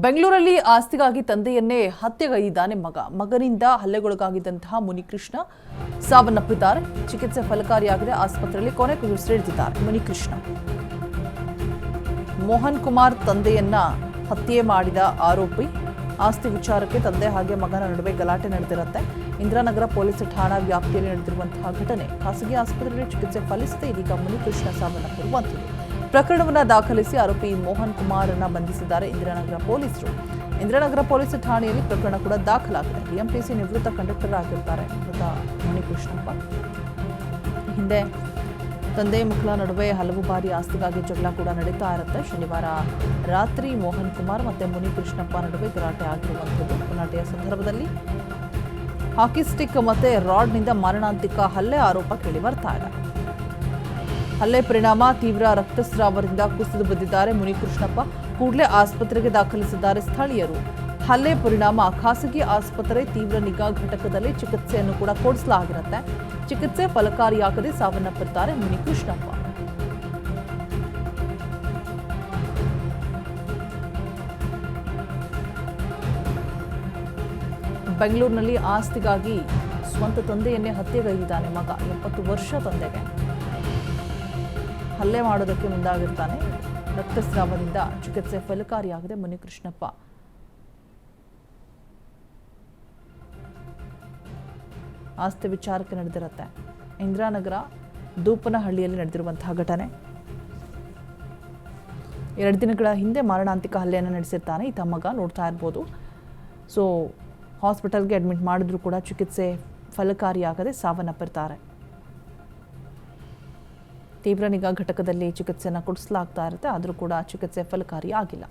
ಬೆಂಗಳೂರಲ್ಲಿ ಆಸ್ತಿಗಾಗಿ ತಂದೆಯನ್ನೇ ಹತ್ಯೆಗೈದಿದ್ದಾನೆ ಮಗನಿಂದ ಹಲ್ಲೆಗೊಳಗಾಗಿದ್ದಂತಹ ಮುನಿಕೃಷ್ಣ ಸಾವನ್ನಪ್ಪಿದ್ದಾರೆ. ಚಿಕಿತ್ಸೆ ಫಲಕಾರಿಯಾಗದೆ ಆಸ್ಪತ್ರೆಯಲ್ಲಿ ಕೊನೆಯುಸಿರೆಳೆದಿದ್ದಾರೆ ಮುನಿಕೃಷ್ಣ. ಮೋಹನ್ ಕುಮಾರ್ ತಂದೆಯನ್ನ ಹತ್ಯೆ ಮಾಡಿದ ಆರೋಪಿ. ಆಸ್ತಿ ವಿಚಾರಕ್ಕೆ ತಂದೆ ಹಾಗೆ ಮಗನ ನಡುವೆ ಗಲಾಟೆ ನಡೆದಿರುತ್ತೆ. ಇಂದಿರಾನಗರ ಪೊಲೀಸ್ ಠಾಣಾ ವ್ಯಾಪ್ತಿಯಲ್ಲಿ ನಡೆದಿರುವಂತಹ ಘಟನೆ. ಖಾಸಗಿ ಆಸ್ಪತ್ರೆಯಲ್ಲಿ ಚಿಕಿತ್ಸೆ ಫಲಿಸದೆ ಇದೀಗ ಮುನಿಕೃಷ್ಣ ಸಾವನ್ನಪ್ಪಿರುವಂಥದ್ದು. ಪ್ರಕರಣವನ್ನು ದಾಖಲಿಸಿ ಆರೋಪಿ ಮೋಹನ್ ಕುಮಾರ್ ಅನ್ನ ಬಂಧಿಸಿದ್ದಾರೆ ಇಂದಿರಾನಗರ ಪೊಲೀಸರು. ಇಂದಿರಾನಗರ ಪೊಲೀಸ್ ಠಾಣೆಯಲ್ಲಿ ಪ್ರಕರಣ ಕೂಡ ದಾಖಲಾಗಿದೆ. ಬಿಎಂಟಿಸಿ ನಿವೃತ್ತ ಕಂಡಕ್ಟರ್ ಆಗಿರ್ತಾರೆ ಮೃತ ಮುನಿಕೃಷ್ಣಪ್ಪ. ಹಿಂದೆ ತಂದೆ ಮಕ್ಕಳ ನಡುವೆ ಹಲವು ಬಾರಿ ಆಸ್ತಿಗಾಗಿ ಜಗಳ ಕೂಡ ನಡೀತಾ ಇರುತ್ತೆ. ಶನಿವಾರ ರಾತ್ರಿ ಮೋಹನ್ ಕುಮಾರ್ ಮತ್ತೆ ಮುನಿಕೃಷ್ಣಪ್ಪ ನಡುವೆ ಗಲಾಟೆ ಆಗಿರುವಂಥದ್ದು. ಗಲಾಟೆಯ ಸಂದರ್ಭದಲ್ಲಿ ಹಾಕಿ ಸ್ಟಿಕ್ ಮತ್ತೆ ರಾಡ್ನಿಂದ ಮಾರಣಾಂತಿಕ ಹಲ್ಲೆ ಆರೋಪ ಕೇಳಿ ಬರ್ತಾ ಇದೆ. ಹಲ್ಲೆ ಪರಿಣಾಮ ತೀವ್ರ ರಕ್ತಸ್ರಾವದಿಂದ ಕುಸಿದು ಬಿದ್ದಿದ್ದಾರೆ ಮುನಿಕೃಷ್ಣಪ್ಪ. ಕೂಡಲೇ ಆಸ್ಪತ್ರೆಗೆ ದಾಖಲಿಸಿದ್ದಾರೆ ಸ್ಥಳೀಯರು. ಹಲ್ಲೆ ಪರಿಣಾಮ ಖಾಸಗಿ ಆಸ್ಪತ್ರೆ ತೀವ್ರ ನಿಗಾ ಘಟಕದಲ್ಲಿ ಚಿಕಿತ್ಸೆಯನ್ನು ಕೂಡ ಕೊಡಿಸಲಾಗಿರುತ್ತೆ. ಚಿಕಿತ್ಸೆ ಫಲಕಾರಿಯಾಗದೆ ಸಾವನ್ನಪ್ಪಿದ್ದಾರೆ ಮುನಿಕೃಷ್ಣಪ್ಪ. ಬೆಂಗಳೂರಿನಲ್ಲಿ ಆಸ್ತಿಗಾಗಿ ಸ್ವಂತ ತಂದೆಯನ್ನೇ ಹತ್ಯೆಗೈದಿದ್ದಾನೆ ಮಗ. 70 ವರ್ಷ ತಂದೆಗೆ ಹಲ್ಲೆ ಮಾಡೋದಕ್ಕೆ ಮುಂದಾಗಿರ್ತಾನೆ. ರಕ್ತಸ್ರಾವದಿಂದ ಚಿಕಿತ್ಸೆ ಫಲಕಾರಿಯಾಗದೆ ಮುನಿಕೃಷ್ಣಪ್ಪ ಆಸ್ತಿ ವಿಚಾರಕ್ಕೆ ನಡೆದಿರುತ್ತೆ. ಇಂದಿರಾನಗರ ದೂಪನಹಳ್ಳಿಯಲ್ಲಿ ನಡೆದಿರುವಂತಹ ಘಟನೆ. 2 ದಿನಗಳ ಹಿಂದೆ ಮಾರಣಾಂತಿಕ ಹಲ್ಲೆಯನ್ನು ನಡೆಸಿರ್ತಾನೆ ಈತ ಮಗ. ನೋಡ್ತಾ ಇರ್ಬೋದು. ಸೊ ಹಾಸ್ಪಿಟಲ್ಗೆ ಅಡ್ಮಿಟ್ ಮಾಡಿದ್ರು ಕೂಡ ಚಿಕಿತ್ಸೆ ಫಲಕಾರಿಯಾಗದೆ ಸಾವನ್ನಪ್ಪಿರ್ತಾರೆ. ತೀವ್ರ ನಿಗಾ ಘಟಕದಲ್ಲಿ ಚಿಕಿತ್ಸೆಯನ್ನು ಕೊಡಿಸಲಾಗ್ತಾ ಇರುತ್ತೆ. ಆದರೂ ಕೂಡ ಚಿಕಿತ್ಸೆ ಫಲಕಾರಿ ಆಗಿಲ್ಲ.